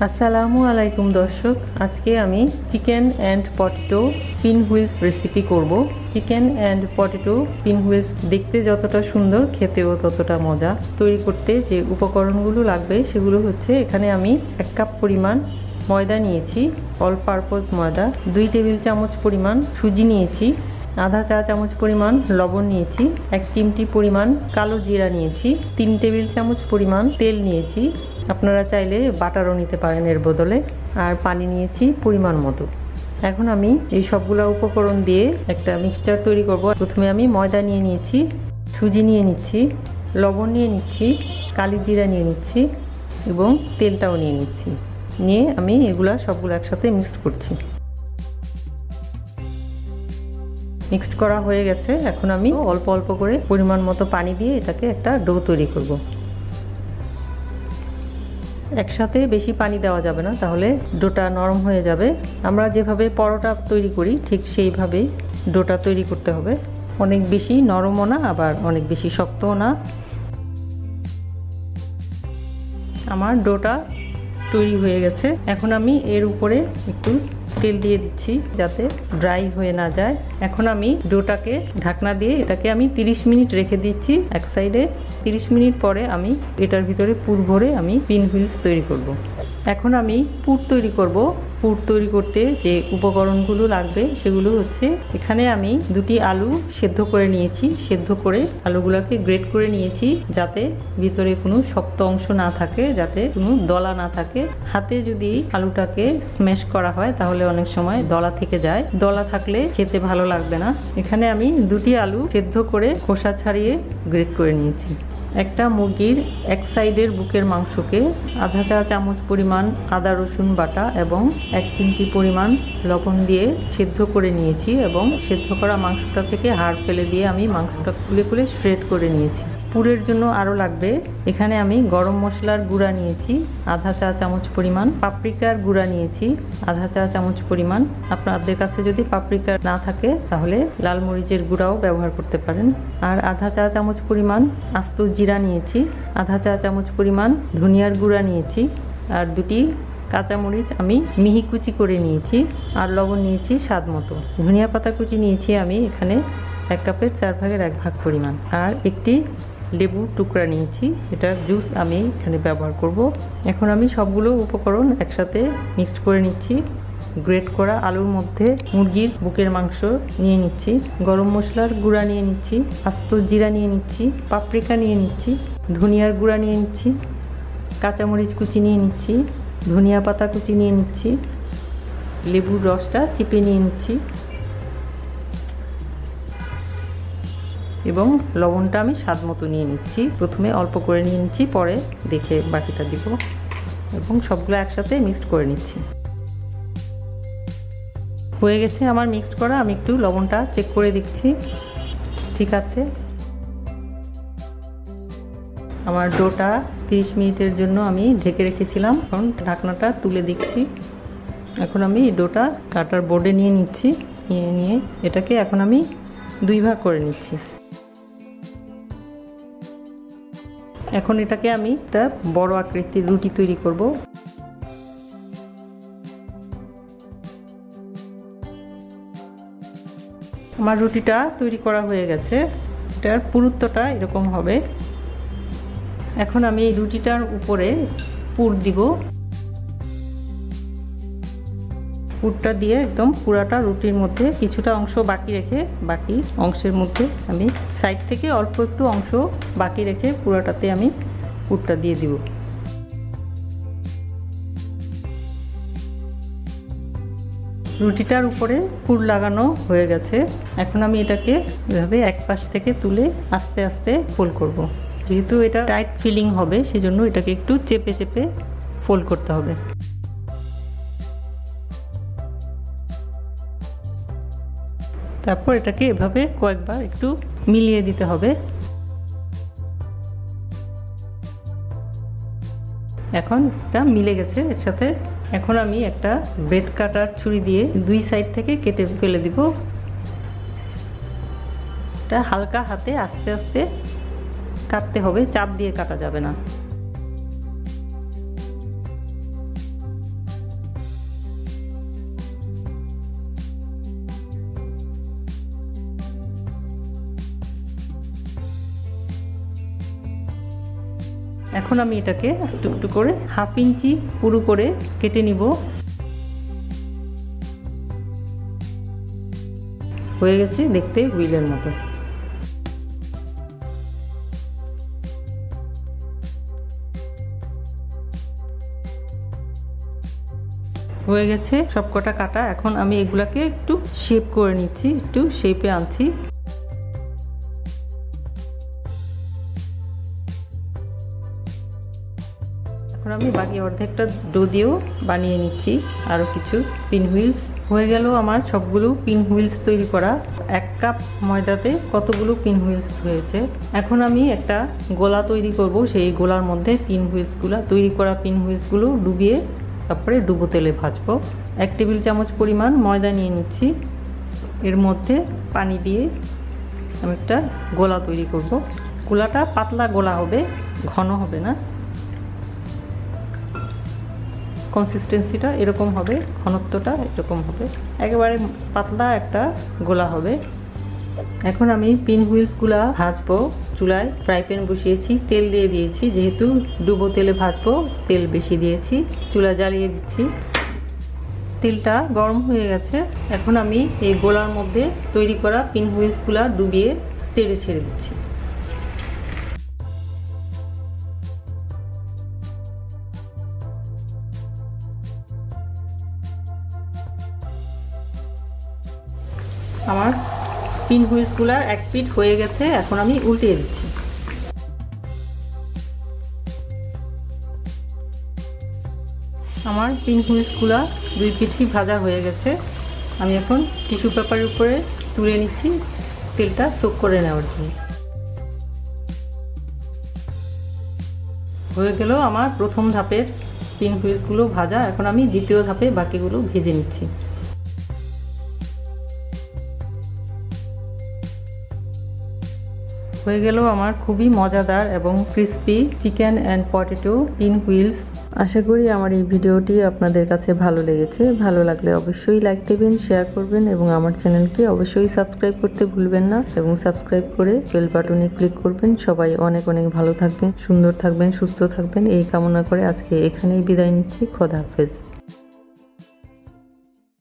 আসসালামু আলাইকুম দর্শক, আজকে আমি chicken and potato pinwheels recipe করব। Chicken and potato pinwheels দেখতে যতটা সুন্দর, খেতেও ততটা মজা। তৈরি করতে যে উপকরণগুলো লাগবে সেগুলো হচ্ছে, এখানে আমি 1 কাপ পরিমাণ ময়দা নিয়েছি, অল পারপোজ ময়দা, 2 টেবিল চামচ পরিমাণ সুজি নিয়েছি, আধা চা চামচ পরিমাণ লবণ নিয়েছি, 1 চিমটি পরিমাণ কালো জিরা নিয়েছি, 3 টেবিল চামচ পরিমাণ তেল নিয়েছি, আপনারা চাইলে বাটারও নিতে পারেন এর বদলে, আর পানি নিয়েছি পরিমাণ মতো। এখন আমি এই সবগুলো উপকরণ দিয়ে একটা মিক্সচার তৈরি করব। প্রথমে আমি ময়দা নিয়ে নিয়েছি, সুজি নিয়ে নিচ্ছি, লবণ নিয়ে নিচ্ছি, কালি জিরা নিয়ে নিচ্ছি এবং তেলটাও নিয়ে নিচ্ছি। নিয়ে আমি এগুলা সবগুলো একসাথে মিক্সড করছি। মিক্সড করা হয়ে গেছে। এখন আমি অল্প অল্প করে পরিমাণ মতো পানি দিয়ে এটাকে একটা ডো তৈরি করব। একসাথে বেশি পানি দেওয়া যাবে না, তাহলে ডোটা নরম হয়ে যাবে। আমরা যেভাবে পরোটা তৈরি করি ঠিক সেইভাবেই ডোটা তৈরি করতে হবে। অনেক বেশি নরমও না, আবার অনেক বেশি শক্তও না। আমার ডোটা তৈরি হয়ে গেছে। এখন আমি এর উপরে একটু তেল দিয়ে দিচ্ছি যাতে ড্রাই হয়ে না যায়। এখন আমি ডোটাকে ঢাকনা দিয়ে এটাকে আমি 30 মিনিট রেখে দিচ্ছি এক সাইডে। 30 মিনিট পরে আমি এটার ভিতরে পুর ভরে আমি পিন হুইলস তৈরি করব। এখন আমি পুর তৈরি করব। পুর তৈরি করতে যে উপকরণগুলো লাগবে সেগুলো হচ্ছে, এখানে আমি 2টি আলু সেদ্ধ করে নিয়েছি। সেদ্ধ করে আলুগুলোকে গ্রেট করে নিয়েছি যাতে ভিতরে কোনো শক্ত অংশ না থাকে, যাতে কোনো দলা না থাকে। হাতে যদি আলুটাকে স্ম্যাশ করা হয় তাহলে অনেক সময় দলা থেকে যায়, দলা থাকলে খেতে ভালো লাগবে না। এখানে আমি 2টি আলু সেদ্ধ করে খোসা ছাড়িয়ে গ্রেট করে নিয়েছি। একটা মুরগির এক সাইডের বুকের মাংসকে আধা চা চামচ পরিমাণ আদা রসুন বাটা এবং 1 চিমটি পরিমাণ লবণ দিয়ে সেদ্ধ করে নিয়েছি এবং সেদ্ধ করা মাংসটা থেকে হাড় ফেলে দিয়ে আমি মাংসটা খুলে খুলে শ্রেড করে নিয়েছি। পুরের জন্য আরও লাগবে, এখানে আমি গরম মশলার গুঁড়া নিয়েছি আধা চা চামচ পরিমাণ, পাপরিকার গুঁড়া নিয়েছি আধা চা চামচ পরিমাণ। আপনাদের কাছে যদি পাপরিকা না থাকে তাহলে লাল মরিচের গুঁড়াও ব্যবহার করতে পারেন। আর আধা চা চামচ পরিমাণ আস্ত জিরা নিয়েছি, আধা চা চামচ পরিমাণ ধনিয়ার গুঁড়া নিয়েছি, আর 2টি কাঁচামরিচ আমি মিহি কুচি করে নিয়েছি, আর লবণ নিয়েছি স্বাদ মতো। ধনিয়া পাতা কুচি নিয়েছি আমি এখানে 1 কাপের 4 ভাগের 1 ভাগ পরিমাণ, আর একটি লেবু টুকরা নিয়েছি, এটার জুস আমি এখানে ব্যবহার করব। এখন আমি সবগুলো উপকরণ একসাথে মিক্সড করে নিচ্ছি। গ্রেট করা আলুর মধ্যে মুরগির বুকের মাংস নিয়ে নিচ্ছি, গরম মশলার গুঁড়া নিয়ে নিচ্ছি, আস্ত জিরা নিয়ে নিচ্ছি, পাপরিকা নিয়ে নিচ্ছি, ধনিয়ার গুঁড়া নিয়ে নিচ্ছি, কাঁচামরিচ কুচি নিয়ে নিচ্ছি, ধনিয়া পাতা কুচি নিয়ে নিচ্ছি, লেবুর রসটা চিপে নিয়ে নিচ্ছি এবং লবণটা আমি স্বাদ মতো নিয়ে নিচ্ছি। প্রথমে অল্প করে নিয়ে নিচ্ছি, পরে দেখে বাকিটা দিব এবং সবগুলো একসাথে মিক্সড করে নিচ্ছি। হয়ে গেছে আমার মিক্সড করা। আমি একটু লবণটা চেক করে দেখছি, ঠিক আছে। আমার ডোটা 30 মিনিটের জন্য আমি ঢেকে রেখেছিলাম, এখন ঢাকনাটা তুলে দেখছি। এখন আমি ডোটা কাটার বোর্ডে নিয়ে নিচ্ছি, নিয়ে এটাকে এখন আমি 2 ভাগ করে নিচ্ছি। এখন এটাকে আমি একটা বড় আকৃতির রুটি তৈরি করব। আমার রুটিটা তৈরি করা হয়ে গেছে। এটার পুরুত্বটা এরকম হবে। এখন আমি এই রুটিটার উপরে পুর দিব। পুরটা দিয়ে একদম পুরাটা রুটির মধ্যে কিছুটা অংশ বাকি রেখে, বাকি অংশের মধ্যে আমি সাইড থেকে অল্প একটু অংশ বাকি রেখে পুরাটাতে আমি পুরটা দিয়ে দিব। রুটিটার উপরে পুর লাগানো হয়ে গেছে। এখন আমি এটাকে এভাবে এক পাশ থেকে তুলে আস্তে আস্তে ফোল্ড করব। যেহেতু এটা টাইট ফিলিং হবে সেজন্য এটাকে একটু চেপে চেপে ফোল্ড করতে হবে। তারপর এটাকে এভাবে কয়েকবার একটু মিলিয়ে দিতে হবে। এখন এটা মিলে গেছে এর সাথে। এখন আমি একটা ব্রেড কাটার ছুরি দিয়ে 2 সাইড থেকে কেটে ফেলে দিব। এটা হালকা হাতে আস্তে আস্তে কাটতে হবে, চাপ দিয়ে কাটা যাবে না। এখন আমি এটাকে একটু একটু করে 1/2 ইঞ্চি পুরু করে কেটে নিব। হয়ে গেছে দেখতে হুইলের মতো। হয়ে গেছে সবকটা কাটা। এখন আমি এগুলাকে একটু শেপ করে নিচ্ছি, একটু শেপে আনছি। এখন আমি বাকি অর্ধেকটা ডো দিয়েও বানিয়ে নিচ্ছি আরও কিছু পিন হুইলস। হয়ে গেল আমার সবগুলো পিন হুইলস তৈরি করা। 1 কাপ ময়দাতে কতগুলো পিন হুইলস হয়েছে। এখন আমি একটা গোলা তৈরি করব। সেই গোলার মধ্যে পিন হুইলসগুলো, তৈরি করা পিন হুইলসগুলো ডুবিয়ে তারপরে ডুবো তেলে ভাজবো। 1 টেবিল চামচ পরিমাণ ময়দা নিয়ে নিচ্ছি। এর মধ্যে পানি দিয়ে আমি একটা গোলা তৈরি করব। গোলাটা পাতলা গোলা হবে, ঘন হবে না। কনসিস্টেন্সিটা এরকম হবে, ঘনত্বটা এরকম হবে, একেবারে পাতলা একটা গোলা হবে। এখন আমি পিন হুইলসগুলা ভাজবো। চুলায় ফ্রাই প্যান বসিয়েছি, তেল দিয়ে দিয়েছি। যেহেতু ডুবো তেলে ভাজবো, তেল বেশি দিয়েছি। চুলা জ্বালিয়ে দিচ্ছি। তেলটা গরম হয়ে গেছে। এখন আমি এই গোলার মধ্যে তৈরি করা পিন হুইলসগুলা ডুবিয়ে তেলে ছেড়ে দিচ্ছি। আমার পিন হুইলসগুলার 1 পিঠ হয়ে গেছে। এখন আমি উল্টিয়ে দিচ্ছি। আমার পিন হুইলসগুলা 2 পিঠই ভাজা হয়ে গেছে। আমি এখন টিস্যু পেপারের উপরে তুলে নিচ্ছি তেলটা সোক করে নেওয়ার জন্য। হয়ে গেল আমার প্রথম ধাপের পিন হুইলসগুলো ভাজা। এখন আমি দ্বিতীয় ধাপে বাকিগুলো ভেজে নিচ্ছি। হয়ে গেল আমার খুবই মজাদার এবং crispy chicken and potato pinwheels. আশা করি আমার এই ভিডিওটি আপনাদের কাছে ভালো লেগেছে। ভালো লাগলে অবশ্যই লাইক দেবেন, শেয়ার করবেন এবং আমার চ্যানেলকে অবশ্যই সাবস্ক্রাইব করতে ভুলবেন না এবং সাবস্ক্রাইব করে বেল বাটনে ক্লিক করবেন। সবাই অনেক অনেক ভালো থাকবেন, সুন্দর থাকবেন, সুস্থ থাকবেন এই কামনা করে আজকে এখানেই বিদায় নিচ্ছি। খোদা হাফেজ।